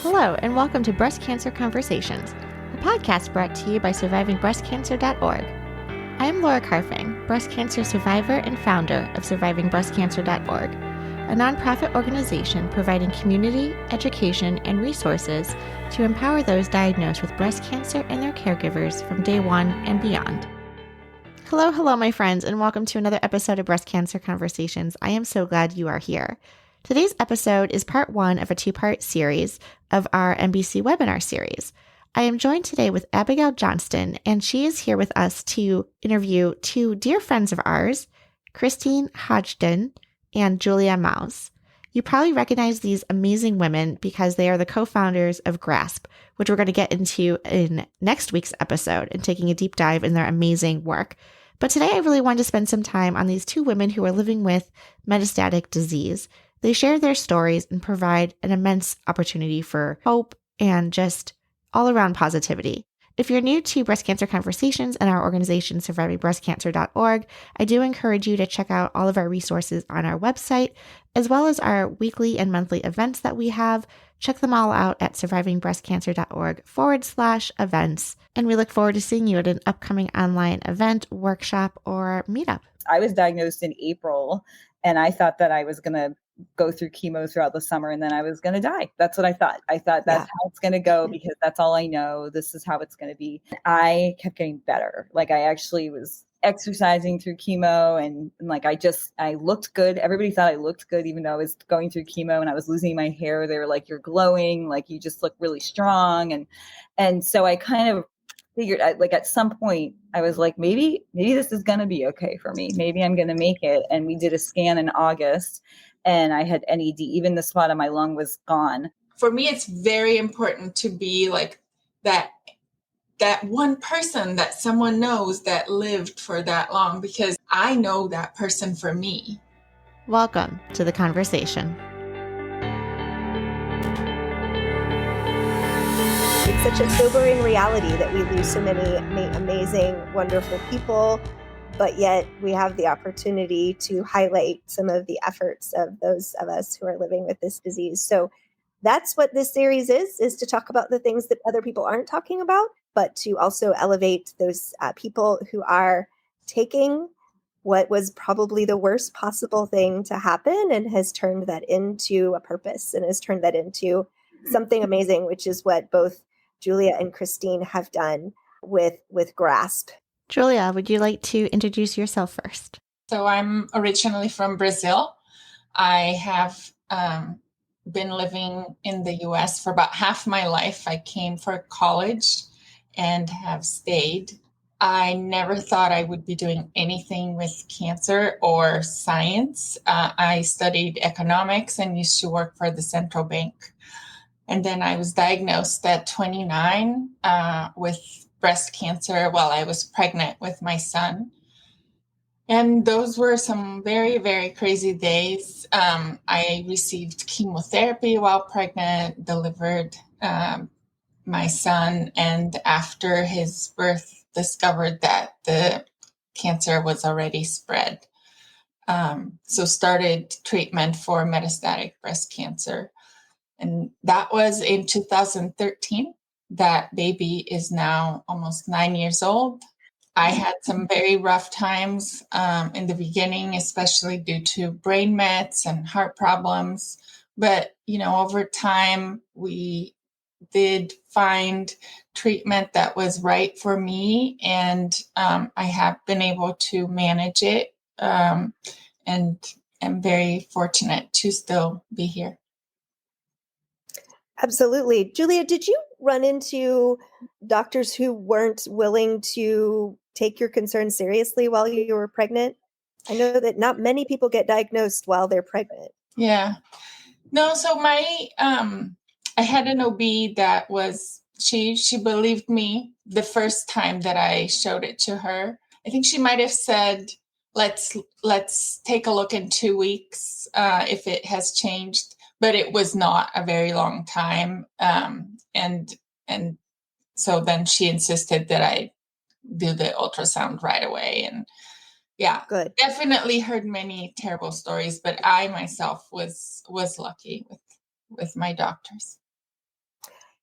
Hello, and welcome to Breast Cancer Conversations, a podcast brought to you by survivingbreastcancer.org. I am Laura Carfing, breast cancer survivor and founder of survivingbreastcancer.org, a nonprofit organization providing community, education, and resources to empower those diagnosed with breast cancer and their caregivers from day one and beyond. Hello, my friends, and welcome to another episode of Breast Cancer Conversations. I am so glad you are here. Today's episode is part one of a two-part series of our NBC webinar series. I am joined today with Abigail Johnston, and she is here with us to interview two dear friends of ours, Christine Hodgdon and Julia Maués. You probably recognize these amazing women because they are the co-founders of GRASP, which we're going to get into in next week's episode and taking a deep dive in their amazing work. But today I really wanted to spend some time on these two women who are living with metastatic disease. They share their stories and provide an immense opportunity for hope and just all-around positivity. If you're new to Breast Cancer Conversations and our organization, survivingbreastcancer.org, I do encourage you to check out all of our resources on our website, as well as our weekly and monthly events that we have. Check them all out at survivingbreastcancer.org/events. And we look forward to seeing you at an upcoming online event, workshop, or meetup. I was diagnosed in April, and I thought that I was going to go through chemo throughout the summer and then I was going to die. That's what I thought. I thought that's how it's going to go because that's all I know. This is how it's going to be. I kept getting better. Like I actually was exercising through chemo and like I looked good. Everybody thought I looked good even though I was going through chemo and I was losing my hair. They were like, you're glowing, like you just look really strong. And so I kind of figured like at some point I was like, maybe this is going to be okay for me. Maybe I'm going to make it. And we did a scan in August and I had NED. Even the spot on my lung was gone. For me, it's very important to be like that one person that someone knows that lived for that long because I know that person for me. Welcome to the conversation. It's such a sobering reality that we lose so many amazing, wonderful people, but yet we have the opportunity to highlight some of the efforts of those of us who are living with this disease. So that's what this series is to talk about the things that other people aren't talking about, but to also elevate those people who are taking what was probably the worst possible thing to happen and has turned that into a purpose and has turned that into something amazing, which is what both Julia and Christine have done with GRASP. Julia, would you like to introduce yourself first? So I'm originally from Brazil. I have been living in the US for about half my life. I came for college and have stayed. I never thought I would be doing anything with cancer or science. I studied economics and used to work for the central bank. And then I was diagnosed at 29 with breast cancer while I was pregnant with my son. And those were some very, very crazy days. I received chemotherapy while pregnant, delivered my son, and after his birth, discovered that the cancer was already spread. So started treatment for metastatic breast cancer. And that was in 2013. That baby is now almost 9 years old. I had some very rough times in the beginning, especially due to brain mets and heart problems. But, over time, we did find treatment that was right for me. And I have been able to manage it and am very fortunate to still be here. Absolutely. Julia, did you run into doctors who weren't willing to take your concerns seriously while you were pregnant? I know that not many people get diagnosed while they're pregnant. Yeah. No, so I had an OB that was, she believed me the first time that I showed it to her. I think she might have said, let's take a look in 2 weeks if it has changed. But it was not a very long time. And so then she insisted that I do the ultrasound right away. And Good. Definitely heard many terrible stories, but I myself was lucky with my doctors.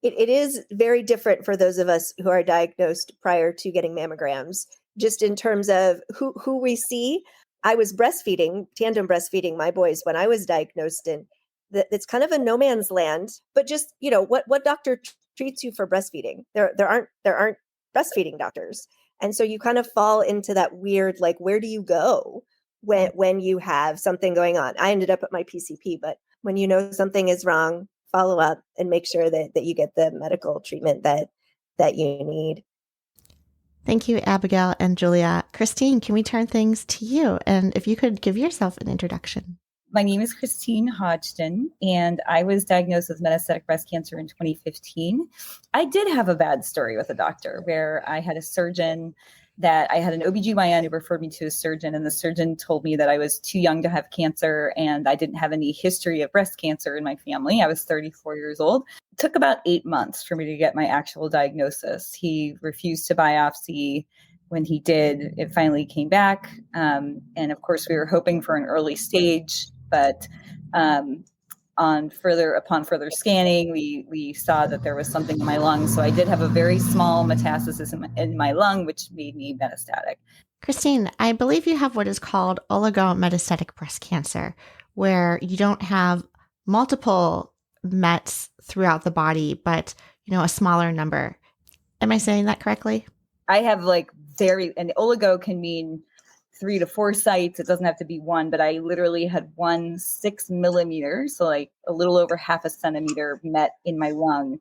It is very different for those of us who are diagnosed prior to getting mammograms, just in terms of who we see. I was tandem breastfeeding my boys when I was diagnosed, and it's kind of a no man's land. But just, what doctor treats you for breastfeeding? There aren't breastfeeding doctors, and so you kind of fall into that weird, like, where do you go when you have something going on? I ended up at my PCP, but when you know something is wrong, follow up and make sure that you get the medical treatment that you need. Thank you, Abigail and Julia. Christine, can we turn things to you? And if you could give yourself an introduction. My name is Christine Hodgdon, and I was diagnosed with metastatic breast cancer in 2015. I did have a bad story with a doctor where I had a surgeon that I had an OBGYN who referred me to a surgeon, and the surgeon told me that I was too young to have cancer and I didn't have any history of breast cancer in my family. I was 34 years old. It took about 8 months for me to get my actual diagnosis. He refused to biopsy. When he did, it finally came back. And of course, we were hoping for an early stage, but upon further scanning, we saw that there was something in my lung. So I did have a very small metastasis in my lung, which made me metastatic. Christine, I believe you have what is called oligometastatic breast cancer, where you don't have multiple mets throughout the body, but a smaller number. Am I saying that correctly? I have and oligo can mean 3 to 4 sites. It doesn't have to be one, but I literally had 6 millimeters, so like a little over half a centimeter met in my lung.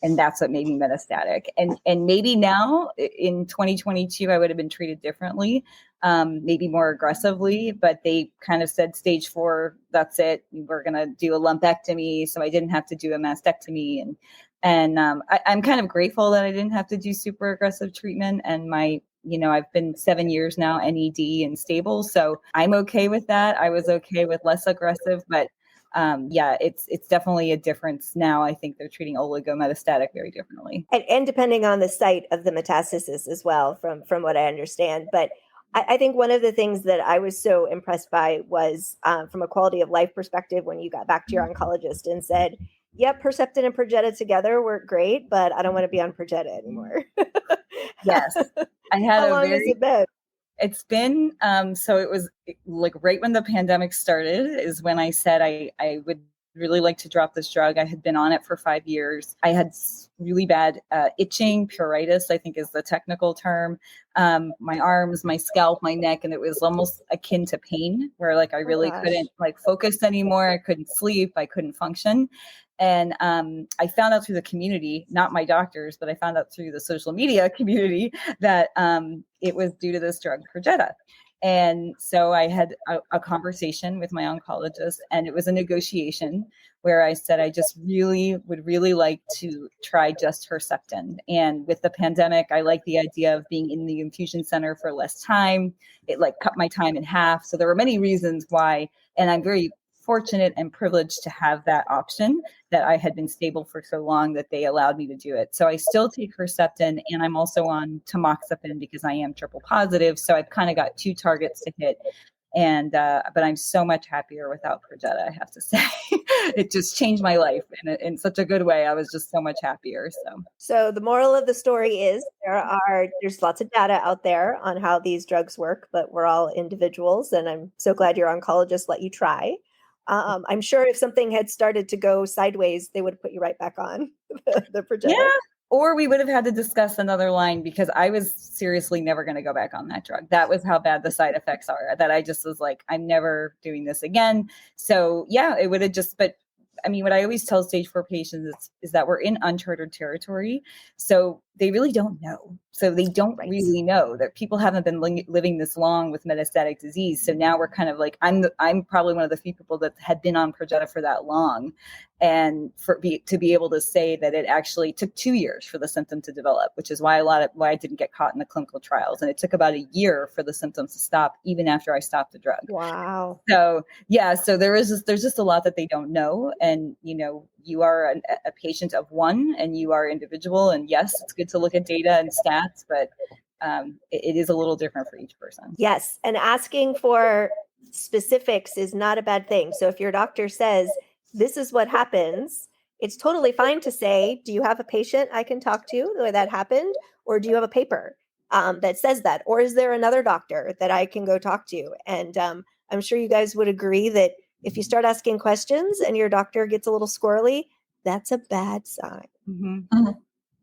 And that's what made me metastatic. And maybe now in 2022, I would have been treated differently, maybe more aggressively, but they kind of said stage 4, that's it. We're going to do a lumpectomy. So I didn't have to do a mastectomy. And I'm kind of grateful that I didn't have to do super aggressive treatment. And I've been 7 years now, NED and stable. So I'm okay with that. I was okay with less aggressive, but it's definitely a difference now. I think they're treating oligometastatic very differently. And depending on the site of the metastasis as well, from what I understand. But I think one of the things that I was so impressed by was from a quality of life perspective, when you got back to your oncologist and said, yep, Herceptin and Perjeta together work great, but I don't want to be on Perjeta anymore. Yes. I had How long has it been? It's been, so it was like right when the pandemic started is when I said I would really like to drop this drug. I had been on it for 5 years. I had really bad itching, pruritus, I think is the technical term. My arms, my scalp, my neck, and it was almost akin to pain where I really couldn't focus anymore. I couldn't sleep. I couldn't function. And I found out through the community, not my doctors, but I found out through the social media community that it was due to this drug, Perjeta. And so I had a conversation with my oncologist, and it was a negotiation where I said, I just would really like to try just Herceptin. And with the pandemic, I like the idea of being in the infusion center for less time. It cut my time in half. So there were many reasons why, and I'm very fortunate and privileged to have that option, that I had been stable for so long that they allowed me to do it. So I still take Herceptin, and I'm also on tamoxifen because I am triple positive. So I've kind of got 2 targets to hit. And but I'm so much happier without Perjeta, I have to say. It just changed my life in such a good way. I was just so much happier. So the moral of the story is there's lots of data out there on how these drugs work, but we're all individuals, and I'm so glad your oncologist let you try. I'm sure if something had started to go sideways, they would put you right back on the Perjeta. Yeah. Or we would have had to discuss another line, because I was seriously never going to go back on that drug. That was how bad the side effects are, that I just was like, I'm never doing this again. So yeah, it would have but I mean, what I always tell stage 4 patients is that we're in uncharted territory. So they really don't know. So they don't really know that people haven't been living this long with metastatic disease. So now we're kind of I'm probably one of the few people that had been on Perjeta for that long. And to be able to say that it actually took 2 years for the symptom to develop, which is why I didn't get caught in the clinical trials. And it took about a year for the symptoms to stop, even after I stopped the drug. Wow. So yeah, so there's just a lot that they don't know. And, you are a patient of one, and you are individual. And yes, it's good to look at data and stats, but it is a little different for each person. Yes. And asking for specifics is not a bad thing. So if your doctor says, this is what happens it's totally fine to say, do you have a patient I can talk to where that happened? Or do you have a paper that says that? Or is there another doctor that I can go talk to? And I'm sure you guys would agree that if you start asking questions and your doctor gets a little squirrely, that's a bad sign.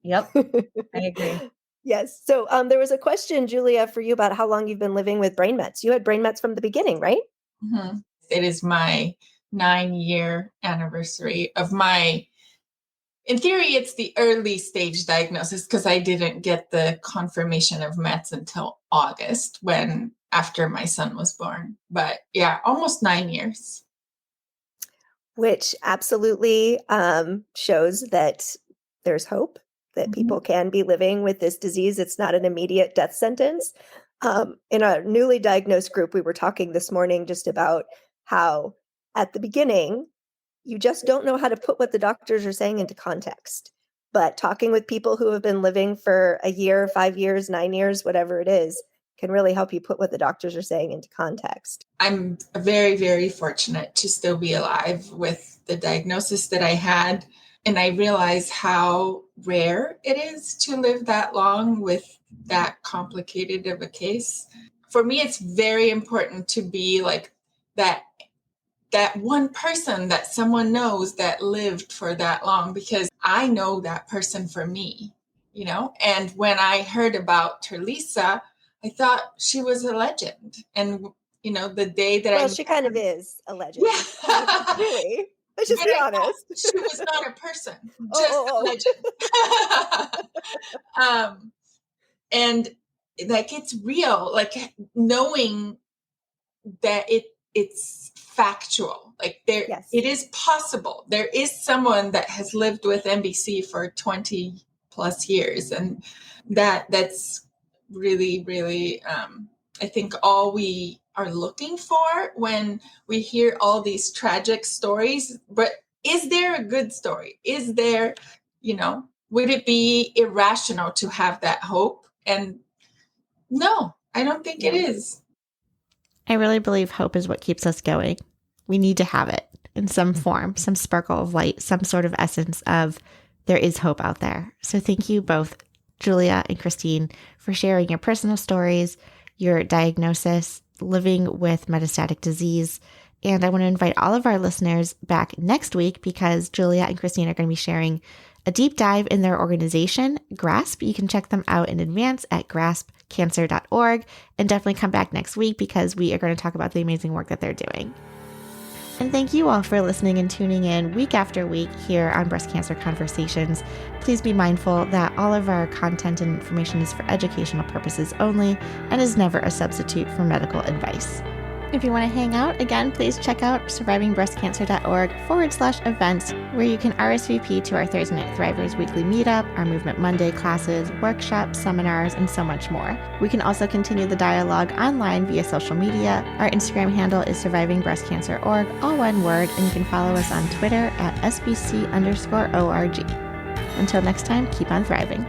Yep, I agree. Yes. So there was a question, Julia, for you about how long you've been living with brain mets. You had brain mets from the beginning, right? It is my 9-year anniversary of my, in theory, it's the early stage diagnosis because I didn't get the confirmation of Mets until August after my son was born. But yeah, almost 9 years. Which absolutely shows that there's hope, that people can be living with this disease. It's not an immediate death sentence. In our newly diagnosed group, we were talking this morning just about how at the beginning, you just don't know how to put what the doctors are saying into context. But talking with people who have been living for a year, 5 years, 9 years, whatever it is, can really help you put what the doctors are saying into context. I'm very, very fortunate to still be alive with the diagnosis that I had. And I realize how rare it is to live that long with that complicated of a case. For me, it's very important to be like that one person that someone knows that lived for that long, because I know that person for me, And when I heard about Terlisa, I thought she was a legend. And, the day that Well, she kind of is a legend. Yeah. Really. Let's just be honest. She was not a person, just a legend. And like, it's real, like knowing that it's factual, like it is possible. There is someone that has lived with MBC for 20 plus years. And that's really, really, I think all we are looking for when we hear all these tragic stories. But is there a good story? Is there, would it be irrational to have that hope? And no, I don't think it is. I really believe hope is what keeps us going. We need to have it in some form, some sparkle of light, some sort of essence of there is hope out there. So thank you both, Julia and Christine, for sharing your personal stories, your diagnosis, living with metastatic disease. And I want to invite all of our listeners back next week because Julia and Christine are going to be sharing a deep dive in their organization, GRASP. You can check them out in advance at graspcancer.org, and definitely come back next week because we are going to talk about the amazing work that they're doing. And thank you all for listening and tuning in week after week here on Breast Cancer Conversations. Please be mindful that all of our content and information is for educational purposes only and is never a substitute for medical advice. If you want to hang out, again, please check out survivingbreastcancer.org/events, where you can RSVP to our Thursday Night Thrivers weekly meetup, our Movement Monday classes, workshops, seminars, and so much more. We can also continue the dialogue online via social media. Our Instagram handle is survivingbreastcancer.org, all one word, and you can follow us on Twitter at SBC_ORG. Until next time, keep on thriving.